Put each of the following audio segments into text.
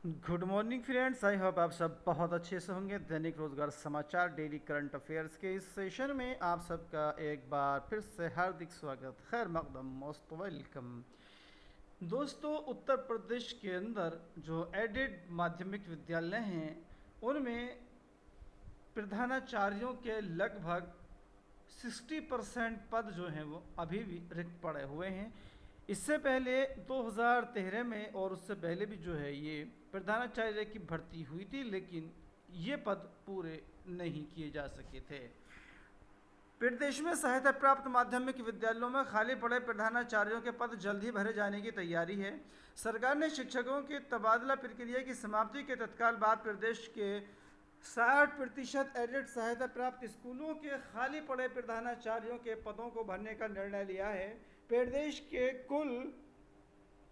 Good morning friends, I hope आप सब बहुत अच्छे से होंगे। दैनिक रोजगार समाचार डेली करंट अफेयर्स के इस सेशन में आप सबका एक बार फिर से हार्दिक स्वागत, खैर मकदम, मोस्ट वेलकम। दोस्तों, उत्तर प्रदेश के अंदर जो एडेड माध्यमिक विद्यालय हैं उनमें प्रधानाचार्यों के लगभग 60% पद जो हैं वो अभी भी रिक्त पड़े हुए हैं। इससे पहले 2013 में और उससे पहले भी जो है ये प्रधानाचार्य की भर्ती हुई थी, लेकिन ये पद पूरे नहीं किए जा सके थे। प्रदेश में सहायता प्राप्त माध्यमिक विद्यालयों में खाली पड़े प्रधानाचार्यों के पद जल्द ही भरे जाने की तैयारी है। सरकार ने शिक्षकों की तबादला प्रक्रिया की समाप्ति के तत्काल बाद प्रदेश के 60% एडेड सहायता प्राप्त स्कूलों के खाली पड़े प्रधानाचार्यों के पदों को भरने का निर्णय लिया है। प्रदेश के कुल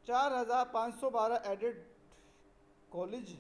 4,512 एडेड कॉलेज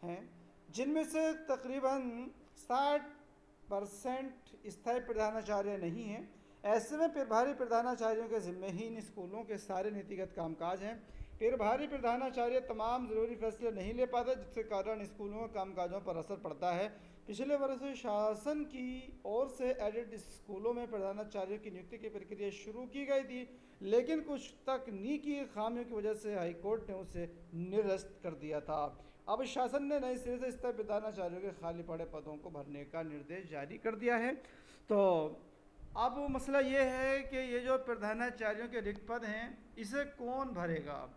हैं, जिनमें से तकरीबन 60% स्थायी प्रधानाचार्य नहीं हैं। ऐसे में प्रभारी प्रधानाचार्यों के जिम्मे ही इन स्कूलों के सारे नीतिगत कामकाज हैं। प्रभारी प्रधानाचार्य तमाम जरूरी फैसले नहीं ले पाते, जिसके कारण स्कूलों के कामकाजों पर असर पड़ता है। पिछले वर्ष शासन की ओर से एडेड स्कूलों में प्रधानाचार्यों की नियुक्ति की प्रक्रिया शुरू की गई थी, लेकिन कुछ तकनीकी खामियों की वजह से हाईकोर्ट ने उसे निरस्त कर दिया था। अब शासन ने नए सिरे से स्थायी प्रधानाचार्यों के खाली पड़े पदों को भरने का निर्देश जारी कर दिया है। तो अब मसला ये है कि ये जो प्रधानाचार्यों के रिक्त पद हैं इसे कौन भरेगा।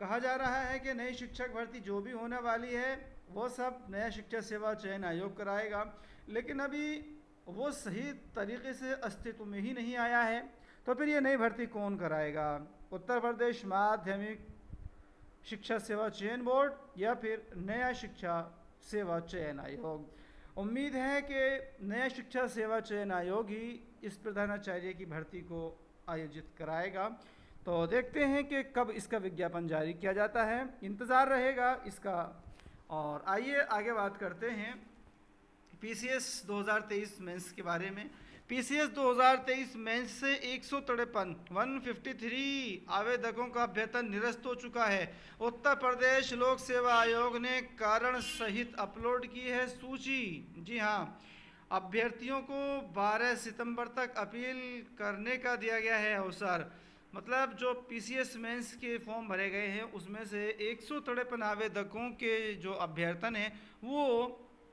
कहा जा रहा है कि नई शिक्षक भर्ती जो भी होने वाली है वो सब नया शिक्षा सेवा चयन आयोग कराएगा, लेकिन अभी वो सही तरीके से अस्तित्व में ही नहीं आया है। तो फिर ये नई भर्ती कौन कराएगा? उत्तर प्रदेश माध्यमिक शिक्षा सेवा चयन बोर्ड या फिर नया शिक्षा सेवा चयन आयोग? उम्मीद है कि नया शिक्षा सेवा चयन आयोग ही इस प्रधानाचार्य की भर्ती को आयोजित कराएगा। तो देखते हैं कि कब इसका विज्ञापन जारी किया जाता है, इंतज़ार रहेगा इसका। और आइए आगे बात करते हैं पीसीएस 2023 मेंस के बारे में। पीसीएस 2023 मेंस से 153 आवेदकों का वेतन निरस्त हो चुका है। उत्तर प्रदेश लोक सेवा आयोग ने कारण सहित अपलोड की है सूची। जी हाँ, अभ्यर्थियों को 12 सितंबर तक अपील करने का दिया गया है अवसर। मतलब जो पीसीएस मेंस के फॉर्म भरे गए हैं उसमें से 153 आवेदकों के जो अभ्यर्थन है वो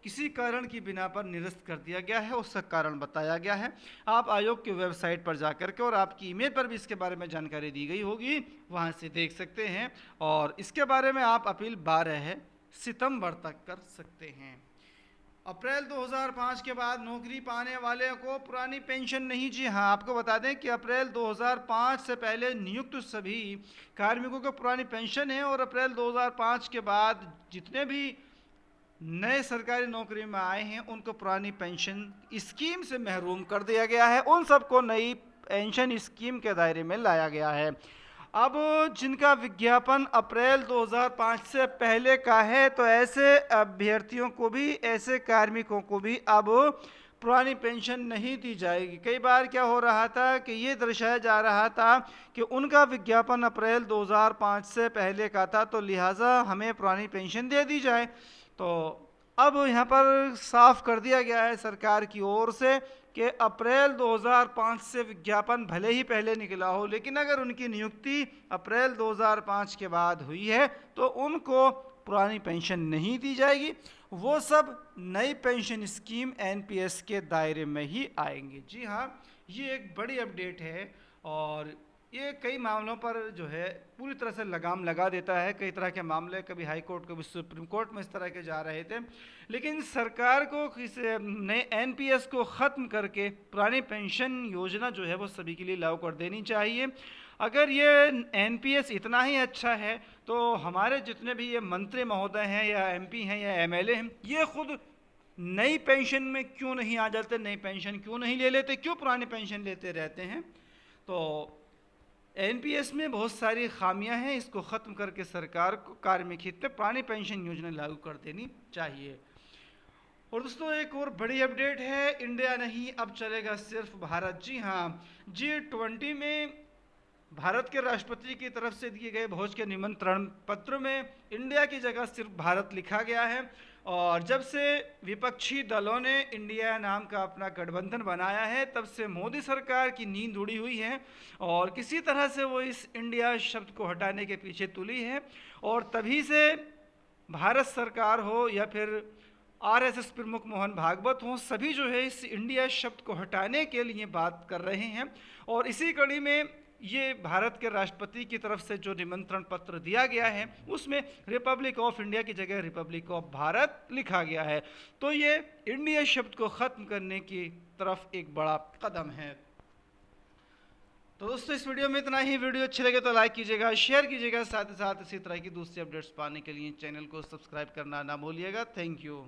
किसी कारण की बिना पर निरस्त कर दिया गया है, उसका कारण बताया गया है। आप आयोग की वेबसाइट पर जाकर के और आपकी ईमेल पर भी इसके बारे में जानकारी दी गई होगी, वहां से देख सकते हैं। और इसके बारे में आप अपील 12 सितंबर तक कर सकते हैं। अप्रैल 2005 के बाद नौकरी पाने वाले को पुरानी पेंशन नहीं। जी हाँ, आपको बता दें कि अप्रैल 2005 से पहले नियुक्त सभी कार्मिकों को पुरानी पेंशन है, और अप्रैल 2005 के बाद जितने भी नए सरकारी नौकरी में आए हैं उनको पुरानी पेंशन स्कीम से महरूम कर दिया गया है। उन सबको नई पेंशन स्कीम के दायरे में लाया गया है। अब जिनका विज्ञापन अप्रैल 2005 से पहले का है, तो ऐसे अभ्यर्थियों को भी, ऐसे कार्मिकों को भी अब पुरानी पेंशन नहीं दी जाएगी। कई बार क्या हो रहा था कि ये दर्शाया जा रहा था कि उनका विज्ञापन अप्रैल 2005 से पहले का था, तो लिहाजा हमें पुरानी पेंशन दे दी जाए। तो अब यहाँ पर साफ कर दिया गया है सरकार की ओर से कि अप्रैल 2005 से विज्ञापन भले ही पहले निकला हो, लेकिन अगर उनकी नियुक्ति अप्रैल 2005 के बाद हुई है तो उनको पुरानी पेंशन नहीं दी जाएगी। वो सब नई पेंशन स्कीम एनपीएस के दायरे में ही आएंगे। जी हाँ, ये एक बड़ी अपडेट है और ये कई मामलों पर जो है पूरी तरह से लगाम लगा देता है। कई तरह के मामले कभी हाई कोर्ट कभी सुप्रीम कोर्ट में इस तरह के जा रहे थे, लेकिन सरकार को नए एनपीएस को ख़त्म करके पुरानी पेंशन योजना जो है वो सभी के लिए लागू कर देनी चाहिए। अगर ये एनपीएस इतना ही अच्छा है तो हमारे जितने भी ये मंत्री महोदय हैं या एमपी हैं या एमएलए हैं, ये खुद नई पेंशन में क्यों नहीं आ जाते, नई पेंशन क्यों नहीं ले लेते, क्यों पुरानी पेंशन लेते रहते हैं? तो एनपीएस में बहुत सारी खामियां हैं, इसको ख़त्म करके सरकार को कार्मिक हित में पुरानी पेंशन योजना लागू कर देनी चाहिए। और दोस्तों, एक और बड़ी अपडेट है, इंडिया नहीं अब चलेगा सिर्फ भारत। जी हाँ, G20 में भारत के राष्ट्रपति की तरफ से दिए गए भोज के निमंत्रण पत्र में इंडिया की जगह सिर्फ भारत लिखा गया है। और जब से विपक्षी दलों ने इंडिया नाम का अपना गठबंधन बनाया है, तब से मोदी सरकार की नींद उड़ी हुई है और किसी तरह से वो इस इंडिया शब्द को हटाने के पीछे तुली है। और तभी से भारत सरकार हो या फिर आरएसएस प्रमुख मोहन भागवत हों, सभी जो है इस इंडिया शब्द को हटाने के लिए बात कर रहे हैं। और इसी कड़ी में ये भारत के राष्ट्रपति की तरफ से जो निमंत्रण पत्र दिया गया है, उसमें रिपब्लिक ऑफ इंडिया की जगह रिपब्लिक ऑफ भारत लिखा गया है। तो ये इंडिया शब्द को ख़त्म करने की तरफ एक बड़ा कदम है। तो दोस्तों, इस वीडियो में इतना ही। वीडियो अच्छी लगे तो लाइक कीजिएगा, शेयर कीजिएगा, साथ ही साथ इसी तरह की दूसरी अपडेट्स पाने के लिए चैनल को सब्सक्राइब करना ना भूलिएगा। Thank you.